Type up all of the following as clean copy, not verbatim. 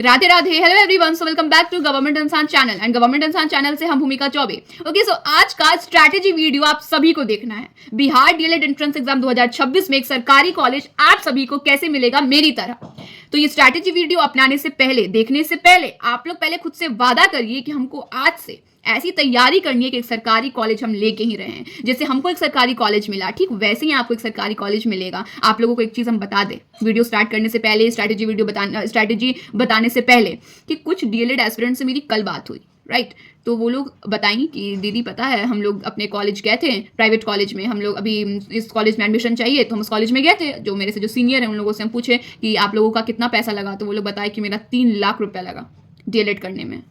Radhe Radhe. Hello everyone, so welcome back to government Insaan channel and government Insaan channel से हम भूमिका Choubey. Okay, सो आज का स्ट्रैटेजी वीडियो आप सभी को देखना है। बिहार डीएलएड एंट्रेंस एग्जाम 2026 में एक सरकारी कॉलेज आप सभी को कैसे मिलेगा मेरी तरह। तो ये स्ट्रैटेजी वीडियो अपनाने से पहले, देखने से पहले आप लोग पहले खुद से वादा करिए कि हमको आज से ऐसी तैयारी करनी है कि एक सरकारी कॉलेज हम लेके ही रहे हैं। जैसे हमको एक सरकारी कॉलेज मिला, ठीक वैसे ही आपको एक सरकारी कॉलेज मिलेगा। आप लोगों को एक चीज़ हम बता दें वीडियो स्टार्ट करने से पहले, स्ट्रैटेजी बताने से पहले, कि कुछ डीएलएड एस्पिरेंट से मेरी कल बात हुई, राइट। तो वो लोग बताएंगे कि दीदी पता है हम लोग अपने कॉलेज गए थे, प्राइवेट कॉलेज में, हम लोग अभी इस कॉलेज में एडमिशन चाहिए तो हम उस कॉलेज में गए थे। जो मेरे से जो सीनियर हैं उन लोगों से हम पूछे कि आप लोगों का कितना पैसा लगा, तो वो लोग बताए कि मेरा 3 लाख रुपया लगा डीएलएड करने में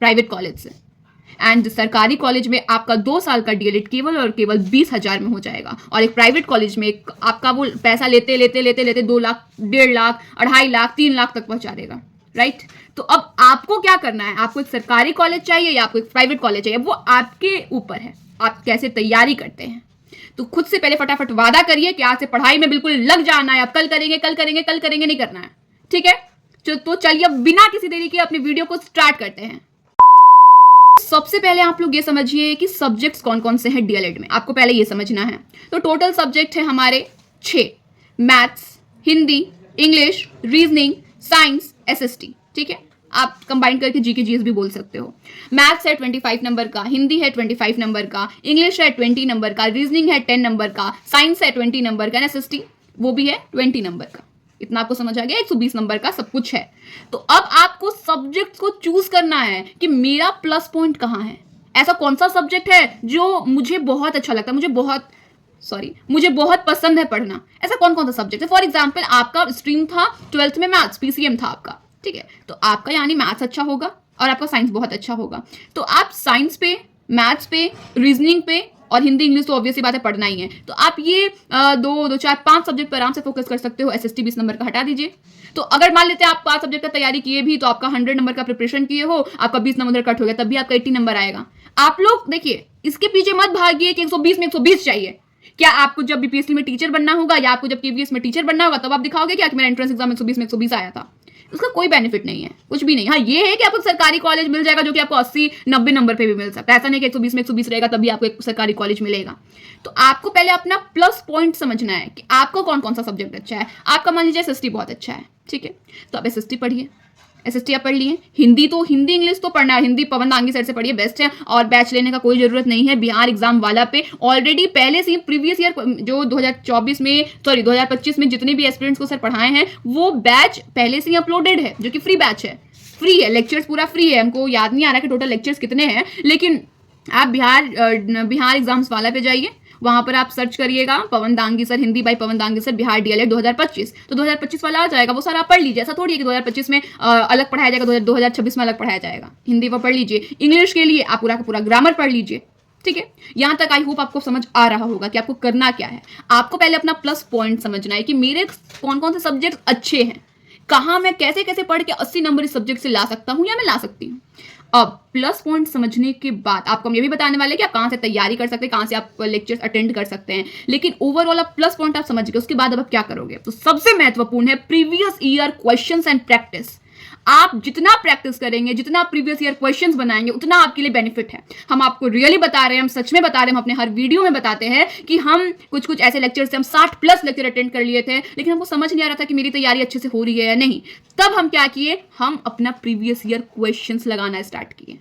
प्राइवेट कॉलेज से। एंड सरकारी कॉलेज में आपका 2 साल का डीएलएड केवल और केवल 20,000 में हो जाएगा, और एक प्राइवेट कॉलेज में आपका वो पैसा लेते 2 लाख, 1.5 लाख, 2.5 लाख, 3 लाख तक पहुंचा देगा, राइट। तो अब आपको क्या करना है, आपको एक सरकारी कॉलेज चाहिए या आपको एक प्राइवेट कॉलेज चाहिए, वो आपके ऊपर है, आप कैसे तैयारी करते हैं। तो खुद से पहले फटाफट वादा करिए कि आज से पढ़ाई में बिल्कुल लग जाना है। आप कल करेंगे नहीं करना है, ठीक है। तो चलिए अब बिना किसी देरी के अपने वीडियो को स्टार्ट करते हैं। सबसे पहले आप लोग ये समझिए कि सब्जेक्ट्स कौन कौन से हैं डीएलएड में, आपको पहले ये समझना है। तो टोटल सब्जेक्ट है हमारे 6, maths, Hindi, English, reasoning, science, SST, ठीक है। आप कंबाइन करके जीके जीएस भी बोल सकते हो। मैथ्स है 25 नंबर का, हिंदी है 25 नंबर का, इंग्लिश है 20 नंबर का, रीजनिंग है 10 नंबर का, साइंस है 20 नंबर का, एसएसटी वो भी है 20 नंबर का। इतना आपको समझ आ गया, 120 नंबर का सब कुछ है। तो अब आपको सब्जेक्ट को चूज करना है कि मेरा प्लस पॉइंट कहाँ है, ऐसा कौन सा सब्जेक्ट है जो मुझे बहुत अच्छा लगता है, मुझे बहुत पसंद है पढ़ना। ऐसा कौन कौन सा सब्जेक्ट है। फॉर एग्जाम्पल आपका स्ट्रीम था 12th में मैथ्स, पीसीएम था आपका, ठीक है। तो आपका यानी मैथ्स अच्छा होगा और आपका साइंस बहुत अच्छा होगा। तो आप साइंस पे, मैथ्स पे, रीजनिंग पे और हिंदी इंग्लिश तो ऑब्वियसली बात है पढ़ना ही है। तो आप ये 2, 4, 5 सब्जेक्ट पर आराम से फोकस कर सकते हो। एसएसटी 20 नंबर का हटा दीजिए। तो अगर मान लेते हैं आप 5 सब्जेक्ट का तैयारी किए भी, तो आपका 100 नंबर का प्रिपरेशन किए हो, आपका 20 नंबर कट हो गया, तब भी आपका 80 नंबर आएगा। आप लोग देखिए, इसके पीछे मत भागिए कि 120 में 120 चाहिए। क्या आपको जब बीपीएससी में टीचर बनना होगा या आपको जब केवीएस में टीचर बनना होगा तब आप दिखाओगे क्या कि मेरा एंट्रेंस एग्जाम 120 में 120 आया था। उसका कोई बेनिफिट नहीं है, कुछ भी नहीं। हाँ, ये है कि आपको सरकारी कॉलेज मिल जाएगा जो कि आपको 80-90 नंबर पे भी मिल सकता है। ऐसा नहीं कि 120 में 120 रहेगा तभी आपको एक सरकारी कॉलेज मिलेगा। तो आपको पहले अपना प्लस पॉइंट समझना है कि आपको कौन कौन सा सब्जेक्ट अच्छा है। आपका मान लीजिए एसएसटी बहुत अच्छा है, ठीक है, तो आप एसएसटी पढ़िए। एसएसटी आप पढ़ लिए। हिंदी इंग्लिश तो पढ़ना है, हिंदी पवन दांगी सर से पढ़िए, बेस्ट है। और बैच लेने का कोई जरूरत नहीं है। बिहार एग्जाम वाला पे ऑलरेडी पहले से ही प्रीवियस ईयर जो 2025 में जितने भी एस्पिरेंट्स को सर पढ़ाए हैं वो बैच पहले से ही अपलोडेड है, जो कि फ्री बैच है, फ्री है, लेक्चर्स पूरा फ्री है। हमको याद नहीं आ रहा कि टोटल लेक्चर्स कितने हैं, लेकिन आप बिहार एग्जाम्स वाला पे जाइए, वहां पर आप सर्च करिएगा Pawan Dangi sir, Hindi by Pawan Dangi sir, Bihar DElEd 2025, तो 2025 वाला आ जाएगा। वो सर आप पढ़ लीजिए। ऐसा थोड़ी है कि 2025 में अलग पढ़ाया जाएगा, 2026 में अलग पढ़ाया जाएगा। हिंदी वो पढ़ लीजिए। इंग्लिश के लिए आप पूरा का पूरा ग्रामर पढ़ लीजिए, ठीक है। यहां तक आई होप आपको समझ आ रहा होगा कि आपको करना क्या है। आपको पहले अपना प्लस पॉइंट समझना है कि मेरे कौन कौन से सब्जेक्ट अच्छे हैं, कहाँ मैं कैसे कैसे पढ़ के 80 नंबर इस सब्जेक्ट से ला सकता हूँ या मैं ला सकती हूँ। अब प्लस पॉइंट समझने के बाद आपको हम ये भी बताने वाले हैं कि आप कहाँ से तैयारी कर सकते हैं, कहाँ से आप लेक्चर्स अटेंड कर सकते हैं। लेकिन ओवरऑल आप प्लस पॉइंट आप समझ गए, उसके बाद अब आप क्या करोगे। तो सबसे महत्वपूर्ण है previous year questions and practice. आप जितना प्रैक्टिस करेंगे, जितना प्रीवियस ईयर क्वेश्चंस बनाएंगे, उतना आपके लिए बेनिफिट है। हम आपको रियली बता रहे हैं, हम सच में बता रहे हैं, हम अपने हर वीडियो में बताते हैं कि हम कुछ ऐसे लेक्चर्स से हम 60+ लेक्चर अटेंड कर लिए थे, लेकिन हमको समझ नहीं आ रहा था कि मेरी तैयारी अच्छे से हो रही है या नहीं। तब हम क्या किए, हम अपना प्रीवियस ईयर क्वेश्चंस लगाना स्टार्ट किए।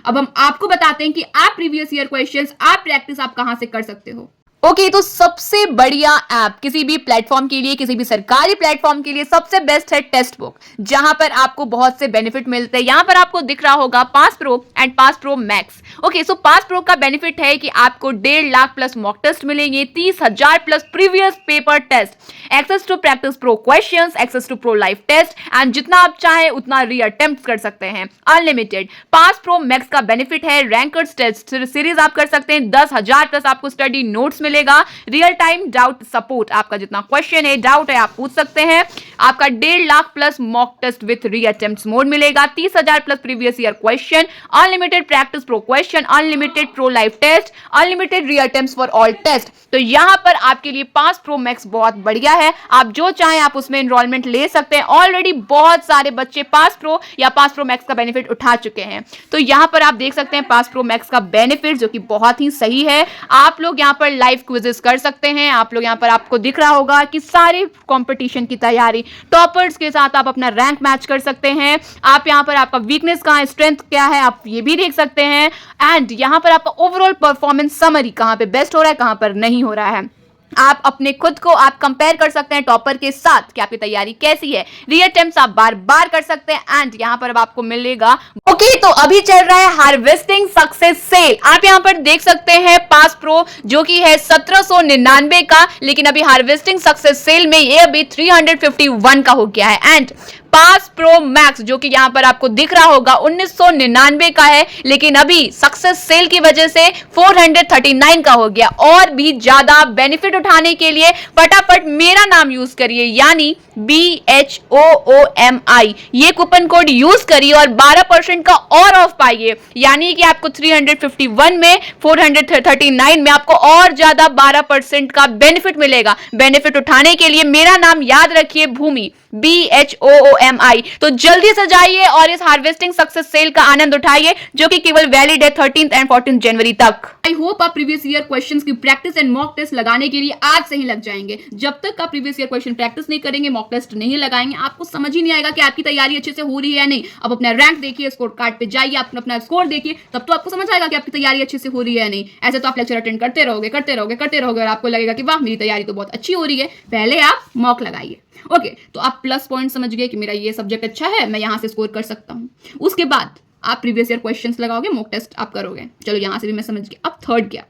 अब हम आपको बताते हैं कि आप प्रीवियस ईयर क्वेश्चंस, आप प्रैक्टिस आप कहां से कर सकते हो। ओके, तो सबसे बढ़िया ऐप किसी भी प्लेटफॉर्म के लिए, किसी भी सरकारी प्लेटफॉर्म के लिए सबसे बेस्ट है टेस्ट बुक, जहां पर आपको बहुत से बेनिफिट मिलते हैं। यहां पर आपको दिख रहा होगा pass pro and pass pro max. Okay, so pass pro का बेनिफिट है कि आपको 1.5 लाख प्लस मॉक टेस्ट मिलेंगे, 30,000 plus previous paper test, access to practice pro questions, access to pro live test, and जितना आप चाहे उतना री अटेम्प्ट कर सकते हैं, अनलिमिटेड। पास प्रो मैक्स का बेनिफिट है रैंकर्स टेस्ट सीरीज आप कर सकते हैं, 10,000 प्लस आपको स्टडी नोट्स मिलेगा। रियल टाइम डाउट सपोर्ट, आपका जितना क्वेश्चन है, डाउट है, आप पूछ सकते हैं। आपका 1.5 lakh plus mock test with reattempts mode मिलेगा। 30,000 plus previous year question, unlimited practice pro question, unlimited pro live test, unlimited reattempts for all test. तो यहां पर आपके लिए पास प्रो मैक्स बहुत बढ़िया है, आप जो चाहें आप उसमें एनरोलमेंट ले सकते हैं। ऑलरेडी बहुत सारे बच्चे पास प्रो या पास प्रो मैक्स का बेनिफिट उठा चुके हैं। तो यहां पर आप देख सकते हैं पास प्रो मैक्स का बेनिफिट जो कि बहुत ही सही है। आप लोग यहां पर लाइव क्विजेस कर सकते हैं। आप लोग यहां पर आपको दिख रहा होगा कि सारे कंपटीशन की तैयारी, टॉपर्स के साथ आप अपना रैंक मैच कर सकते हैं। आप यहां पर आपका वीकनेस कहां है, स्ट्रेंथ क्या है, आप ये भी देख सकते हैं। एंड यहां पर आपका ओवरऑल परफॉर्मेंस समरी कहां पे बेस्ट हो रहा है, कहां पर नहीं हो रहा है। आप अपने खुद को आप कंपेयर कर सकते हैं टॉपर के साथ कि आपकी तैयारी कैसी है। री-अटेम्प्ट्स आप बार बार कर सकते हैं एंड यहां पर अब आपको मिलेगा। ओके, तो अभी चल रहा है हार्वेस्टिंग सक्सेस सेल। आप यहां पर देख सकते हैं पास प्रो जो कि है 1799 का, लेकिन अभी हार्वेस्टिंग सक्सेस सेल में ये अभी 351 का हो गया है। एंड पास प्रो मैक्स जो कि यहां पर आपको दिख रहा होगा 1999 का है, लेकिन अभी सक्सेस सेल की वजह से 439 का हो गया। और भी ज्यादा बेनिफिट उठाने के लिए फटाफट मेरा नाम यूज करिए, यानी BHOOMI, ये कूपन कोड यूज करिए और 12% का और ऑफ पाइए। यानी कि आपको 351 में 439 में आपको और ज्यादा 12% का बेनिफिट मिलेगा। बेनिफिट उठाने के लिए मेरा नाम याद रखिए, भूमि, BHOOMI। तो जल्दी से जाइए और इस हार्वेस्टिंग सक्सेस सेल का आनंद उठाइए जो कि केवल वैलिड है 13 एंड 14 जनवरी तक। आई होप आप प्रीवियस ईयर क्वेश्चंस की प्रैक्टिस एंड मॉक टेस्ट लगाने के लिए आज से ही लग जाएंगे। जब तक आप प्रीवियस ईयर क्वेश्चन प्रैक्टिस नहीं करेंगे, मॉक टेस्ट नहीं लगाएंगे, आपको समझ ही नहीं आएगा कि आपकी तैयारी अच्छे से हो रही है या नहीं। अब अपना रैंक देखिए, स्कोर कार्ड पे जाइए, अपना स्कोर देखिए, तब तो आपको समझ आएगा कि आपकी तैयारी अच्छे से हो रही है या नहीं। ऐसे तो आप लेक्चर अटेंड करते रहोगे और आपको लगेगा कि वाह मेरी तैयारी तो बहुत अच्छी हो रही है। पहले आप मॉक लगाइए। ओके, तो आप प्लस पॉइंट समझ गए कि मेरा ये सब्जेक्ट अच्छा है, मैं यहां से स्कोर कर सकता हूं। उसके बाद आप प्रीवियस ईयर क्वेश्चंस लगाओगे, मॉक टेस्ट आप करोगे। चलो यहां से भी मैं समझ गया। अब थर्ड क्या,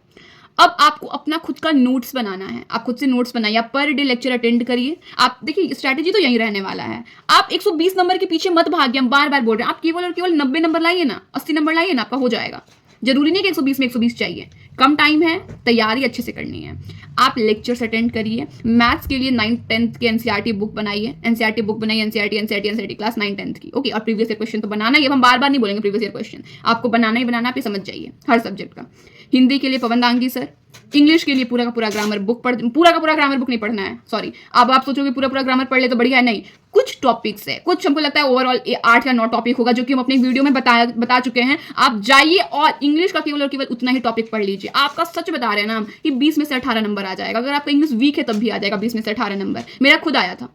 अब आपको अपना खुद का नोट्स बनाना है। आप खुद से नोट्स बनाइए, आप पर डे लेक्चर अटेंड करिए। आप देखिए स्ट्रैटेजी तो यही रहने वाला है। आप 120 नंबर के पीछे मत भागिए, हम बार बार बोल रहे हैं। आप केवल और केवल 90 नंबर लाइए ना, 80 नंबर लाइए ना, आपका हो जाएगा। जरूरी नहीं कि 120 में 120 चाहिए, कम टाइम है, तैयारी अच्छे से करनी है। आप लेक्चर्स अटेंड करिए। मैथ्स के लिए 9th 10th के एनसीईआरटी बुक बनाइए, एनसीईआरटी क्लास 9 10th की। ओके, और प्रीवियस ईयर क्वेश्चन तो बनाना ही है, हम बार बार नहीं बोलेंगे प्रीवियस ईयर क्वेश्चन, आपको बनाना ही बनाना, आप ये समझ जाइए हर सब्जेक्ट का। हिंदी के लिए पवन दांगी सर, इंग्लिश के लिए पूरा का पूरा ग्रामर बुक पूरा का पूरा ग्रामर बुक नहीं पढ़ना है, सॉरी। अब आप सोचोगे पूरा पूरा ग्रामर पढ़ ले तो बढ़िया है, नहीं। कुछ टॉपिक्स है, कुछ हमको लगता है ओवरऑल 8 या 9 टॉपिक होगा जो कि हम अपने वीडियो में बता चुके हैं। आप जाइए और इंग्लिश का केवल और केवल उतना ही टॉपिक पढ़ लीजिए। आपका सच बता रहे हैं ना हम कि 20 में से 18 नंबर आ जाएगा। अगर आपका इंग्लिश वीक है तब भी आ जाएगा 20 में से 18 नंबर। मेरा खुद आया था,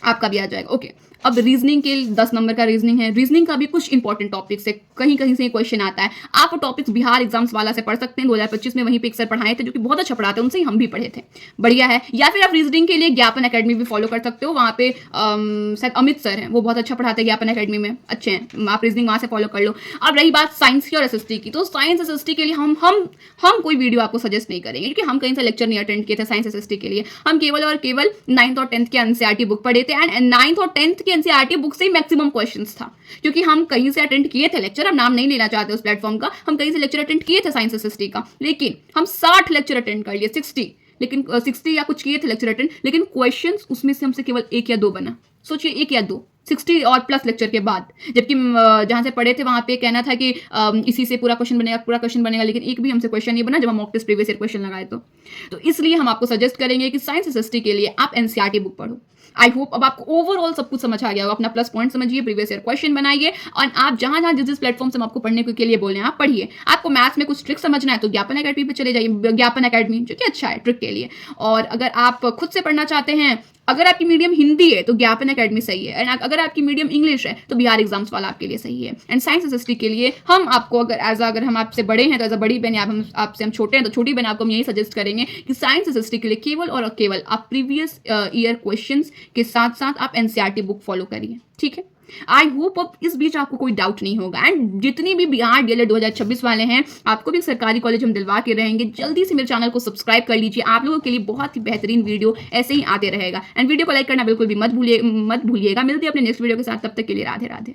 आपका भी आ जाएगा। ओके, अब रीजनिंग के 10 नंबर का रीजनिंग है। रीजनिंग का भी कुछ इंपॉर्टेंट टॉपिक्स है, कहीं कहीं से क्वेश्चन आता है। आप वो टॉपिक्स बिहार एग्जाम्स वाला से पढ़ सकते हैं। 2025 में वहीं पे एक सर पढ़ाए थे जो कि बहुत अच्छा पढ़ाते हैं, उनसे ही हम भी पढ़े थे, बढ़िया है। या फिर आप रीजनिंग के लिए ज्ञापन अकेडमी भी फॉलो कर सकते हो। वहाँ पे शायद अमित सर हैं, वो बहुत अच्छा पढ़ाते हैं ज्ञापन अकेडमी में, अच्छे हैं। आप रीजनिंग वहाँ से फॉलो कर लो। अब रही बात साइंस की और एसएसटी की, तो साइंस एसएसटी के लिए हम कोई वीडियो आपको सजेस्ट नहीं करेंगे क्योंकि हम कहीं से लेक्चर नहीं अटेंड किए थे साइंस एसएसटी के लिए। हम केवल और केवल 9th और 10th के एनसीईआरटी बुक पढ़े थे एंड 9th और 10th के एनसीईआरटी बुक से मैक्सिमम क्वेश्चंस था, क्योंकि हम कहीं से अटेंड किए थे लेक्चर। हम नाम नहीं लेना चाहते उस प्लेटफॉर्म का, हम कहीं से लेक्चर अटेंड किए थे साइंस एसएसटी का, लेकिन हम 60 लेक्चर अटेंड कर लिए, 60 या कुछ किए थे लेक्चर अटेंड, लेकिन क्वेश्चंस उसमें से हमसे केवल 1 या 2 बना। सोचिए 1 या 2, 60 और प्लस लेक्चर के बाद। जबकि जहां से पढ़े थे वहां पे कहना था कि इसी से पूरा क्वेश्चन बनेगा, लेकिन एक भी हमसे क्वेश्चन नहीं बना जब हम mock test previous year question लगाए तो इसलिए हम आपको सजेस्ट करेंगे कि साइंस एसएसटी के लिए आप एनसीईआरटी बुक पढ़ो। आई होप अब आपको ओवरऑल सब कुछ समझ आ गया होगा। अपना प्लस पॉइंट समझिए, प्रीवियस ईयर क्वेश्चन बनाइए और आप जहां जिस प्लेटफॉर्म से हम आपको पढ़ने के लिए बोल रहे हैं आप पढ़िए। आपको मैथ्स में कुछ ट्रिक समझना है तो ज्ञापन अकेडमी पे चले जाइए, ज्ञापन अकेडमी जो कि अच्छा है ट्रिक के लिए। और अगर आप खुद से पढ़ना चाहते हैं, अगर आपकी मीडियम हिंदी है तो ज्ञापन अकेडमी सही है, एंड अगर आपकी मीडियम इंग्लिश है तो बिहार एग्जाम्स वाला आपके लिए सही है। एंड साइंस एसएसटी के लिए हम आपको अगर हम आपसे बड़े हैं तो एज अ बड़ी बहन, आपसे हम छोटे हैं तो छोटी बहन, आपको हम यही सजेस्ट करेंगे कि साइंस एसएसटी के लिए केवल और केवल आप प्रीवियस ईयर क्वेश्चंस के साथ साथ आप एनसीईआरटी बुक फॉलो करिए, ठीक है। आई होप अब इस बीच आपको कोई डाउट नहीं होगा। एंड जितनी भी बिहार डीएलएड 2026 वाले हैं, आपको भी सरकारी कॉलेज हम दिलवा के रहेंगे। जल्दी से मेरे चैनल को सब्सक्राइब कर लीजिए, आप लोगों के लिए बहुत ही बेहतरीन वीडियो ऐसे ही आते रहेगा। एंड वीडियो को लाइक करना बिल्कुल भी मत भूलिएगा। मिलते हैं अपने नेक्स्ट वीडियो के साथ, तब तक के लिए राधे राधे।